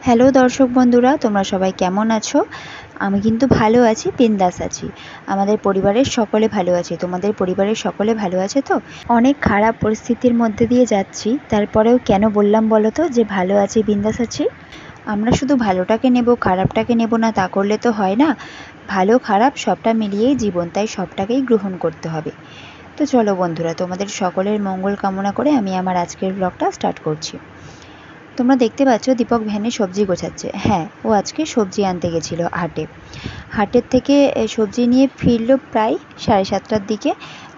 Hello দর্শক বন্ধুরা, তোমরা সবাই কেমন আছো? আমি কিন্তু ভালো আছি, বিন্দাস আছি। আমাদের পরিবারের সকলে ভালো আছে। তোমাদের পরিবারের সকলে ভালো আছে তো? অনেক খারাপ পরিস্থিতির মধ্যে দিয়ে যাচ্ছি, তারপরেও কেন বললাম বলো তো যে ভালো আছি, বিন্দাস আছি? আমরা শুধু ভালোটাকে নেব, খারাপটাকে নেব না, তা করলে তো হয় না। ভালো খারাপ সবটা মিলিয়েই জীবন, তাই সবটাকেই গ্রহণ করতে হবে। তো চলো বন্ধুরা, তোমাদের সকলের মঙ্গল কামনা করে আমি আমার আজকের ব্লগটা স্টার্ট করছি। তোমরা দেখতে পাচ্ছ দীপক ভ্যানে সবজি গোছাচ্ছে। হ্যাঁ, ও আজকে সবজি আনতে গেছিলো হাটে। হাটের থেকে সবজি নিয়ে ফিরল প্রায় 7:30টার দিকে।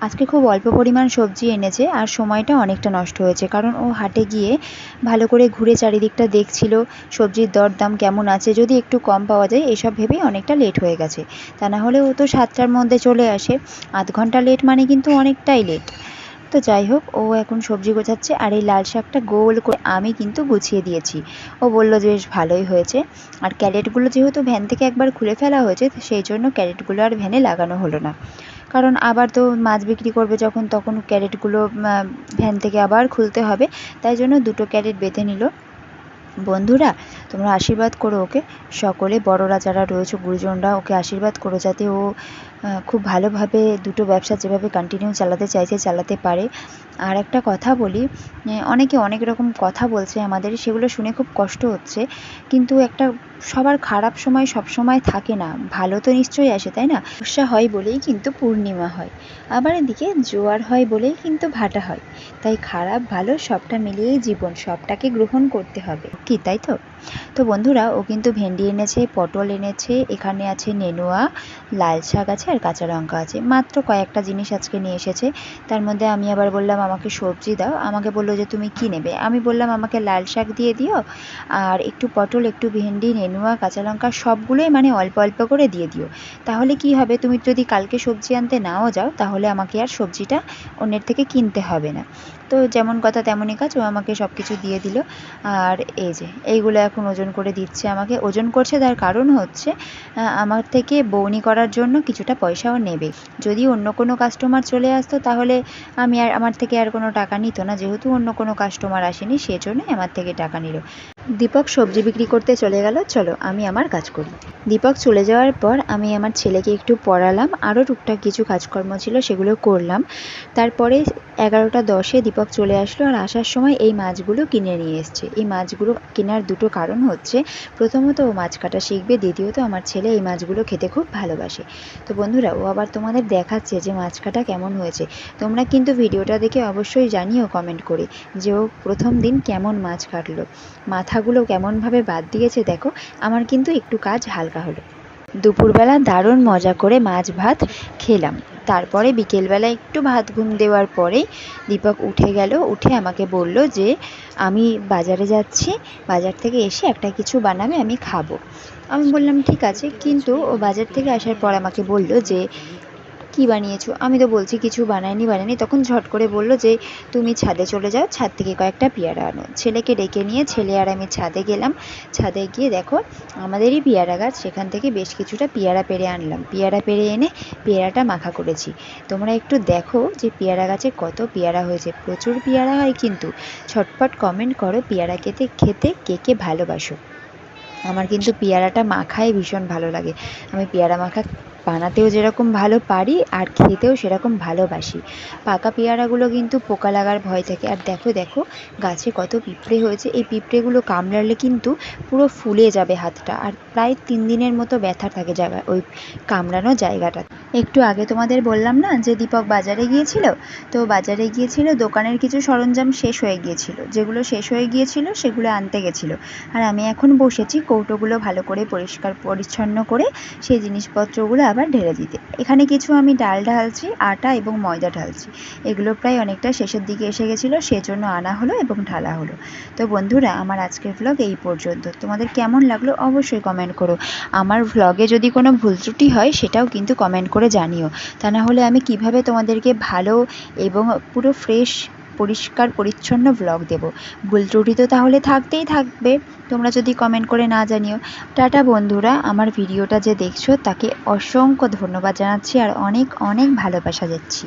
আজকে খুব অল্প পরিমাণ সবজি এনেছে আর সময়টা অনেকটা নষ্ট হয়েছে, কারণ ও হাটে গিয়ে ভালো করে ঘুরে চারিদিকটা দেখছিল, সবজির দরদাম কেমন আছে, যদি একটু কম পাওয়া যায় এসব ভেবেই অনেকটা লেট হয়ে গেছে। তা না হলে ও তো 7টার মধ্যে চলে আসে, আধ ঘন্টা লেট মানে কিন্তু অনেকটাই লেট। তো যাই হোক, ও এখন সবজি গোছাচ্ছে আর এই লাল শাকটা গোল করে আমি কিন্তু গুছিয়ে দিয়েছি। ও বলল যে বেশ ভালোই হয়েছে। আর ক্যারেটগুলো যেহেতু ভ্যান থেকে একবার খুলে ফেলা হয়েছে, সেই জন্য ক্যারেটগুলো আর ভ্যানে লাগানো হলো না, কারণ আবার তো মাছ বিক্রি করবে যখন, তখন ক্যারেটগুলো ভ্যান থেকে আবার খুলতে হবে। তাই জন্য দুটো ক্যারেট বেঁধে নিল। বন্ধুরা, তোমরা আশীর্বাদ করো ওকে, সকলে বড়রা যারা রয়েছে গুরুজনরা ওকে আশীর্বাদ করো, যাতে ও খুব ভালোভাবে দুটো ব্যবসা যেভাবে কন্টিনিউ চালাতে চাইছে চালাতে পারে। আর একটা কথা বলি, অনেকে অনেক রকম কথা বলছে আমাদের, সেগুলো শুনে খুব কষ্ট হচ্ছে, কিন্তু একটা সবার খারাপ সময় সব সময় থাকে না, ভালো তো নিশ্চয়ই আসে, তাই না? বর্ষা হয় বলেই কিন্তু পূর্ণিমা হয়, আবার এদিকে জোয়ার হয় বলেই কিন্তু ভাটা হয়। তাই খারাপ ভালো সবটা মিলিয়েই জীবন, সবটাকে গ্রহণ করতে হবে, কি তাই তো? তো বন্ধুরা, ও কিন্তু ভেন্ডি এনেছে, পটল এনেছে, এখানে আছে নেনুয়া, লাল শাক আছে আর কাঁচা লঙ্কা আছে, মাত্র কয়েকটা জিনিস আজকে নিয়ে এসেছে। তার মধ্যে আমি আবার বললাম আমাকে সবজি দাও, আমাকে বললো যে তুমি কি নেবে? আমি বললাম আমাকে লাল শাক দিয়ে দিও, আর একটু পটল, একটু ভেন্ডি, নেনুয়া, কাঁচা লঙ্কা সবগুলোই মানে অল্প অল্প করে দিয়ে দিও। তাহলে কি হবে, তুমি যদি কালকে সবজি আনতে নাও যাও, তাহলে আমাকে আর সবজিটা অন্যের থেকে কিনতে হবে না। তো যেমন কথা তেমনই কাজ, ও আমাকে সব কিছু দিয়ে দিল। আর এই যে এইগুলো এখন ওজন করে দিচ্ছে আমাকে, ওজন করছে, তার কারণ হচ্ছে আমার থেকে বউনি করার জন্য কিছুটা পয়সাও নেবে। যদি অন্য কোনো কাস্টমার চলে আসতো তাহলে আমার থেকে আর কোনো টাকা নিত না, যেহেতু অন্য কোনো কাস্টমার আসেনি সেজন্যই আমার থেকে টাকা নিল। দীপক সবজি বিক্রি করতে চলে গেল, চলো আমি আমার কাজ করি। দীপক চলে যাওয়ার পর আমি আমার ছেলেকে একটু পড়ালাম, আরও টুকটাক কিছু কাজকর্ম ছিল সেগুলো করলাম। তারপরে 11:10-এ দীপক চলে আসলো, আর আসার সময় এই মাছগুলো কিনে নিয়ে এসছে। এই মাছগুলো কেনার দুটো কারণ হচ্ছে, প্রথমত ও মাছ কাটা শিখবে, দ্বিতীয়ত আমার ছেলে এই মাছগুলো খেতে খুব ভালোবাসে। তো বন্ধুরা, ও আবার তোমাদের দেখাচ্ছে যে মাছ কাটা কেমন হয়েছে। তোমরা কিন্তু ভিডিওটা দেখে অবশ্যই জানিও কমেন্ট করে যে ও প্রথম দিন কেমন মাছ কাটলো, মাথাগুলো কেমনভাবে বাদ দিয়েছে দেখো। আমার কিন্তু একটু কাজ হালকা হলো। দুপুরবেলা দারুণ মজা করে মাছ ভাত খেলাম। তারপরে বিকেলবেলা একটু ভাত ঘুম দেওয়ার পরেই দীপক উঠে গেল, উঠে আমাকে বলল যে আমি বাজারে যাচ্ছি, বাজার থেকে এসে একটা কিছু বানাবে, আমি খাবো। আমি বললাম ঠিক আছে, কিন্তু ও বাজার থেকে আসার পর আমাকে বলল যে কি বানিয়েছো? আমি তো বলছি কিছু বানাইনি। তখন ঝট করে বলল যে তুমি ছাদে চলে যাও, ছাদ থেকে কয়েকটা পেয়ারা আনো। ছেলেকে ডেকে নিয়ে ছেলে আর আমি ছাদে গেলাম। ছাদে গিয়ে দেখো আমাদেরই পেয়ারা গাছ, সেখান থেকে বেশ কিছুটা পেয়ারা পেড়ে আনলাম। পেয়ারা পেড়ে এনে পেয়ারাটা মাখা করেছি। তোমরা একটু দেখো যে পেয়ারা গাছে কত পেয়ারা হয়েছে, প্রচুর পেয়ারা হয় কিন্তু। ছটপট কমেন্ট করো পেয়ারা খেতে কে কে ভালোবাসো। আমার কিন্তু পেয়ারাটা মাখায় ভীষণ ভালো লাগে। আমি পেয়ারা মাখা বানাতেও যেরকম ভালো পারি আর খেতেও সেরকম ভালোবাসি। পাকা পেয়ারাগুলো কিন্তু পোকা লাগার ভয় থাকে। আর দেখো গাছে কত পিঁপড়ে হয়েছে, এই পিঁপড়েগুলো কামড়ালে কিন্তু পুরো ফুলে যাবে হাতটা, আর প্রায় 3 দিনের মতো ব্যথা থাকে ওই কামড়ানো জায়গাটা। একটু আগে তোমাদের বললাম না যে দীপক বাজারে গিয়েছিল, তো বাজারে গিয়েছিল, দোকানের কিছু সরঞ্জাম শেষ হয়ে গিয়েছিল, যেগুলো শেষ হয়ে গিয়েছিল সেগুলো আনতে গেছিলো। আর আমি এখন বসেছি কৌটোগুলো ভালো করে পরিষ্কার পরিচ্ছন্ন করে সেই জিনিসপত্রগুলো আবার ঢেলে দিতে। এখানে কিছু আমি ডাল ঢালছি, আটা এবং ময়দা ঢালছি। এগুলো প্রায় অনেকটা শেষের দিকে এসে গেছিলো, সেজন্য আনা হলো এবং ঢালা হলো। তো বন্ধুরা, আমার আজকের ভ্লগ এই পর্যন্ত। তোমাদের কেমন লাগলো অবশ্যই কমেন্ট করো। আমার ভ্লগে যদি কোনো ভুল ত্রুটি হয় সেটাও কিন্তু কমেন্ট করে জানিও, তা না হলে আমি কিভাবে তোমাদেরকে ভালো এবং পুরো ফ্রেশ পরিষ্কার পরিচ্ছন্ন ভ্লগ দেব। ভুল ত্রুটি তো তাহলে থাকতেই থাকবে, তোমরা যদি কমেন্ট করে না জানিও। টাটা বন্ধুরা, আমার ভিডিওটা যে দেখছো তাকে অসংখ্য ধন্যবাদ জানাচ্ছি আর অনেক অনেক ভালোবাসা দিচ্ছি।